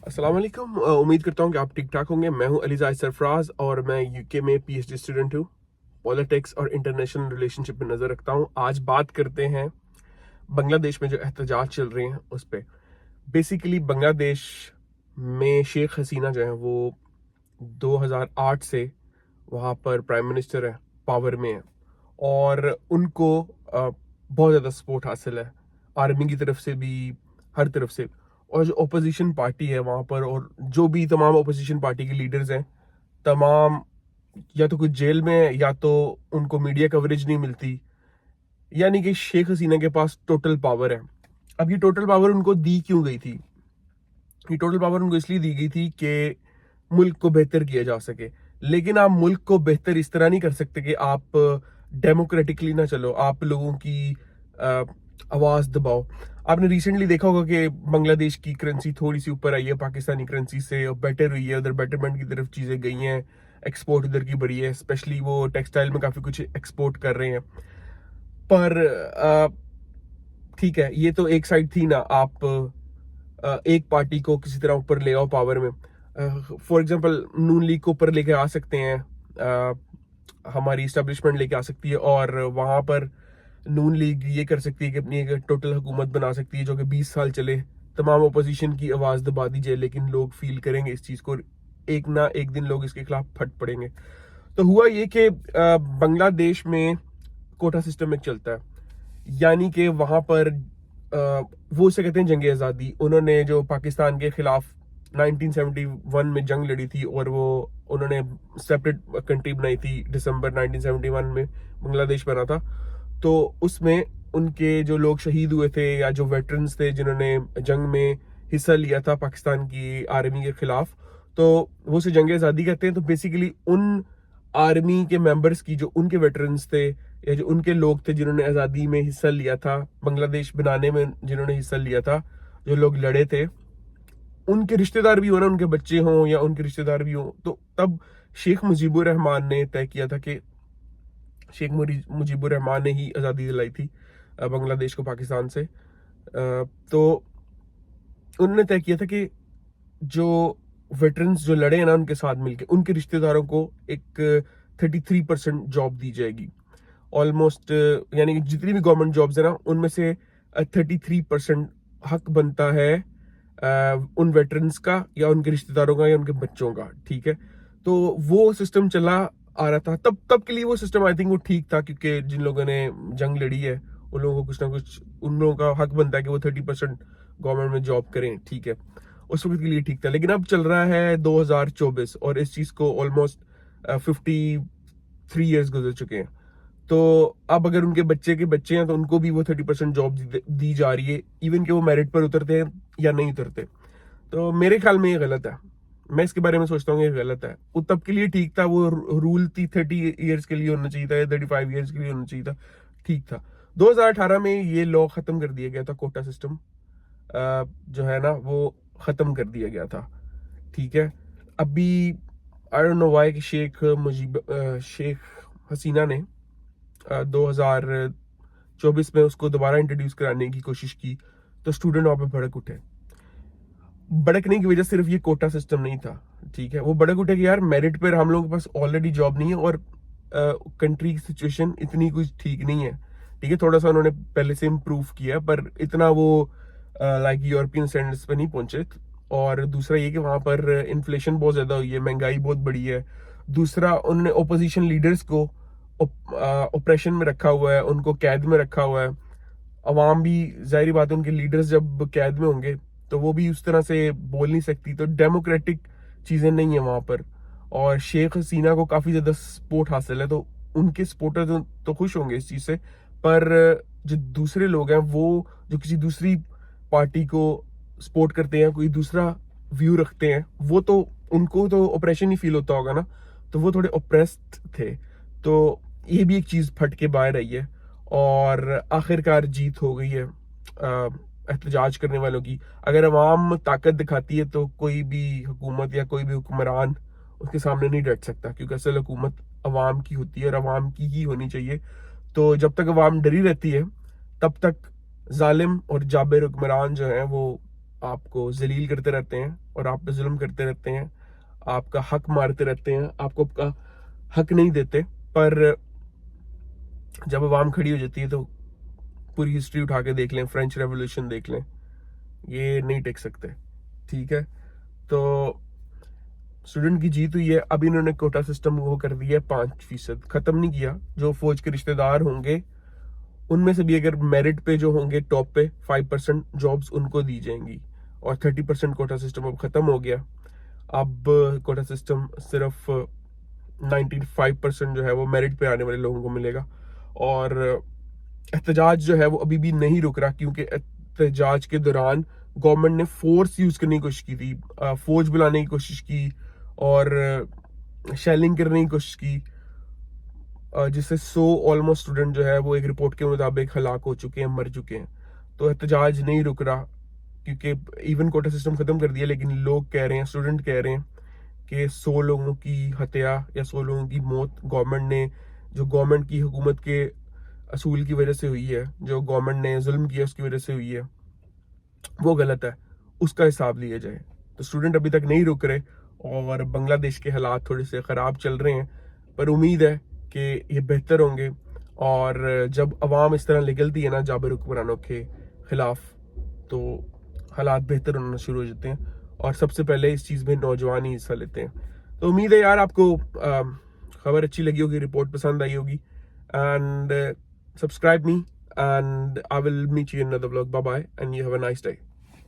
अस्सलाम वालेकुम। उम्मीद करता हूँ कि आप ठीक ठाक होंगे। मैं हूँ अलीजाज सरफराज और मैं यूके में पीएचडी स्टूडेंट हूँ। पॉलिटिक्स और इंटरनेशनल रिलेशनशिप में नज़र रखता हूँ। आज बात करते हैं बांग्लादेश में जो एहतजाज चल रहे हैं उस पर। बेसिकली बांग्लादेश में शेख हसीना जो है वो 2008 से वहाँ पर प्राइम मिनिस्टर है, पावर में है, और उनको बहुत ज़्यादा सपोर्ट हासिल है आर्मी की तरफ से भी, हर तरफ से। और जो ओपोजिशन पार्टी है वहाँ पर, और जो भी तमाम ओपोजिशन पार्टी के लीडर्स हैं, तमाम या तो कुछ जेल में है या तो उनको मीडिया कवरेज नहीं मिलती। यानी कि शेख हसीना के पास टोटल पावर है। अब ये टोटल पावर उनको दी क्यों गई थी? ये टोटल पावर उनको इसलिए दी गई थी कि मुल्क को बेहतर किया जा सके। लेकिन आप मुल्क को बेहतर इस तरह नहीं कर सकते कि आप डेमोक्रेटिकली ना चलो, आप लोगों की आवाज दबाओ। आपने रिसेंटली देखा होगा कि बांग्लादेश की करेंसी थोड़ी सी ऊपर आई है पाकिस्तानी करेंसी से, और बेटर हुई है, उधर बेटरमेंट की तरफ चीजें गई हैं, एक्सपोर्ट उधर की बढ़ी है, स्पेशली वो टेक्सटाइल में काफी कुछ एक्सपोर्ट कर रहे हैं। पर ठीक है, ये तो एक साइड थी ना। आप एक पार्टी को किसी तरह ऊपर ले आओ पावर में। फॉर एग्जांपल नून लीग को ऊपर लेके आ सकते हैं, हमारी इस्टेब्लिशमेंट लेके आ सकती है, और वहां पर नून लीग ये कर सकती है कि अपनी एक टोटल हुकूमत बना सकती है जो कि 20 साल चले, तमाम अपोजिशन की आवाज दबा दी जाए। लेकिन लोग फील करेंगे इस चीज को, एक ना एक दिन लोग इसके खिलाफ फट पड़ेंगे। तो हुआ ये कि बांग्लादेश में कोटा सिस्टम एक चलता है। यानी कि वहां पर वो उसे कहते हैं जंग आज़ादी। उन्होंने जो पाकिस्तान के खिलाफ 1971 में जंग लड़ी थी, और वो उन्होंने सेपरेट कंट्री बनाई थी दिसंबर 1971 में, बांग्लादेश बना था। तो उसमें उनके जो लोग शहीद हुए थे या जो वेटरन्स थे जिन्होंने जंग में हिस्सा लिया था पाकिस्तान की आर्मी के खिलाफ, तो वो उसे जंग आज़ादी कहते हैं। तो बेसिकली उन आर्मी के मेंबर्स की, जो उनके वेटरन्स थे या जो उनके लोग थे जिन्होंने आज़ादी में हिस्सा लिया था, बांग्लादेश बनाने में जिन्होंने हिस्सा लिया था, जो लोग लड़े थे, उनके रिश्तेदार भी हो ना, उनके बच्चे हों या उनके रिश्तेदार भी हों। तो तब शेख मुजीबुर रहमान ने तय किया था कि मुजीबुर रहमान ने ही आज़ादी दिलाई थी बांग्लादेश को पाकिस्तान से। तो उन्होंने तय किया था कि जो वेटरन्स जो लड़े हैं ना, उनके साथ मिलके उनके रिश्तेदारों को एक 33% जॉब दी जाएगी। ऑलमोस्ट यानी कि जितनी भी गवर्नमेंट जॉब्स है ना, उनमें से 33% हक बनता है उन वेटरन्स का या उनके रिश्तेदारों का या उनके बच्चों का। ठीक है, तो वो सिस्टम चला आ रहा था तब तब के लिए। वो सिस्टम आई थिंक वो ठीक था, क्योंकि जिन लोगों ने जंग लड़ी है उन लोगों को कुछ ना कुछ, उन लोगों का हक बनता है कि वो 30% गवर्नमेंट में जॉब करें। ठीक है, उस वक्त के लिए ठीक था। लेकिन अब चल रहा है 2024 और इस चीज को ऑलमोस्ट 53 ईयर्स गुजर चुके हैं। तो अब अगर उनके बच्चे के बच्चे हैं तो उनको भी वो 30% जॉब दी जा रही है, इवन कि वो मेरिट पर उतरते हैं या नहीं उतरते। तो मेरे ख्याल में ये गलत है। मैं इसके बारे में सोचता हूँ ये गलत है। वो तब के लिए ठीक था, वो रूल थी 30 ईयर्स के लिए होना चाहिए था या 35 ईयर्स के लिए होना चाहिए था, ठीक था। 2018 में ये लॉ खत्म कर दिया गया था, कोटा सिस्टम जो है ना वो खत्म कर दिया गया था। ठीक है, अभी आई डोंट नो व्हाई कि शेख हसीना ने 2024 में उसको दोबारा इंट्रोड्यूस कराने की कोशिश की, तो स्टूडेंट वहां पे भड़क उठे। भड़कने की वजह सिर्फ ये कोटा सिस्टम नहीं था। ठीक है, वो भड़क उठे कि यार मेरिट पर हम लोगों के पास ऑलरेडी जॉब नहीं है, और कंट्री की सिचुएशन इतनी कुछ ठीक नहीं है। ठीक है, थोड़ा सा उन्होंने पहले से इम्प्रूव किया, पर इतना वो लाइक यूरोपियन स्टैंडर्ड्स पे नहीं पहुंचे। और दूसरा ये कि वहां पर इन्फ्लेशन बहुत ज्यादा हुई है, महंगाई बहुत बढ़ी है। दूसरा, उन्होंने ओपोजिशन लीडर्स को ऑपरेशन में रखा हुआ है, उनको कैद में रखा हुआ है। अवाम भी, जाहिर बात है, उनके लीडर्स जब कैद में होंगे तो वो भी उस तरह से बोल नहीं सकती। तो डेमोक्रेटिक चीजें नहीं है वहां पर। और शेख हसीना को काफी ज्यादा सपोर्ट हासिल है, तो उनके सपोर्टर तो खुश होंगे इस चीज से। पर जो दूसरे लोग हैं, वो जो किसी दूसरी पार्टी को सपोर्ट करते हैं, कोई दूसरा व्यू रखते हैं, वो तो, उनको तो ऑपरेशन ही फील होता होगा ना, तो वो थोड़े ऑप्रेस्ड थे। तो ये भी एक चीज फट के बाहर आई है, और आखिरकार जीत हो गई है एहतजाज करने वालों की। अगर अवाम ताकत दिखाती है तो कोई भी हुकूमत या कोई भी हुक्मरान उसके सामने नहीं डट सकता, क्योंकि असल हुकूमत अवाम की होती है और अवाम की ही होनी चाहिए। तो जब तक अवाम डरी रहती है, तब तक जालिम और जाबिर हुक्मरान जो है वो आपको जलील करते रहते हैं और आप पे जुल्म करते रहते हैं, आपका हक मारते रहते हैं, आपको आपका हक नहीं देते। पर जब अवाम खड़ी हो जाती है तो पूरी हिस्ट्री उठा के देख लें, फ्रेंच रेवोल्यूशन देख लें, ये नहीं टेक सकते। ठीक है, तो स्टूडेंट की जीत हुई है। अब इन्होंने कोटा सिस्टम वो कर दिया है 5%, खत्म नहीं किया। जो फौज के रिश्तेदार होंगे उनमें से भी अगर मेरिट पे जो होंगे टॉप पे 5% जॉब्स उनको दी जाएंगी, और 30% कोटा सिस्टम अब खत्म हो गया। अब कोटा सिस्टम सिर्फ 95% जो है वो मेरिट पे आने वाले लोगों को मिलेगा। और एहतजाज जो है वो अभी भी नहीं रुक रहा, क्योंकि एहतजाज के दौरान गवर्नमेंट ने फोर्स यूज करने की कोशिश की थी, फौज बुलाने की कोशिश की और शेलिंग करने की कोशिश की, जिससे 100 ऑलमोस्ट स्टूडेंट जो है वो एक रिपोर्ट के मुताबिक हलाक हो चुके हैं, मर चुके हैं। तो एहतजाज नहीं रुक रहा, क्योंकि इवन कोटा सिस्टम खत्म कर दिया, लेकिन लोग कह रहे हैं, स्टूडेंट कह रहे हैं कि 100 लोगों की हत्या या 100 लोगों की मौत गवर्नमेंट ने, जो गवर्नमेंट की हुकूमत के असूल की वजह से हुई है, जो गवर्नमेंट ने जुल्म किया उसकी वजह से हुई है, वो गलत है, उसका हिसाब लिया जाए। तो स्टूडेंट अभी तक नहीं रुक रहे और बांग्लादेश के हालात थोड़े से ख़राब चल रहे हैं, पर उम्मीद है कि ये बेहतर होंगे। और जब अवाम इस तरह निकलती है ना जाबिर हुक्मरानों के खिलाफ, तो हालात बेहतर होना शुरू हो जाते हैं, और सबसे पहले इस चीज़ में नौजवान ही हिस्सा लेते हैं। तो उम्मीद है यार आपको खबर अच्छी लगी होगी, रिपोर्ट पसंद आई होगी। And subscribe me, and I will meet you in another vlog. Bye bye, and you have a nice day.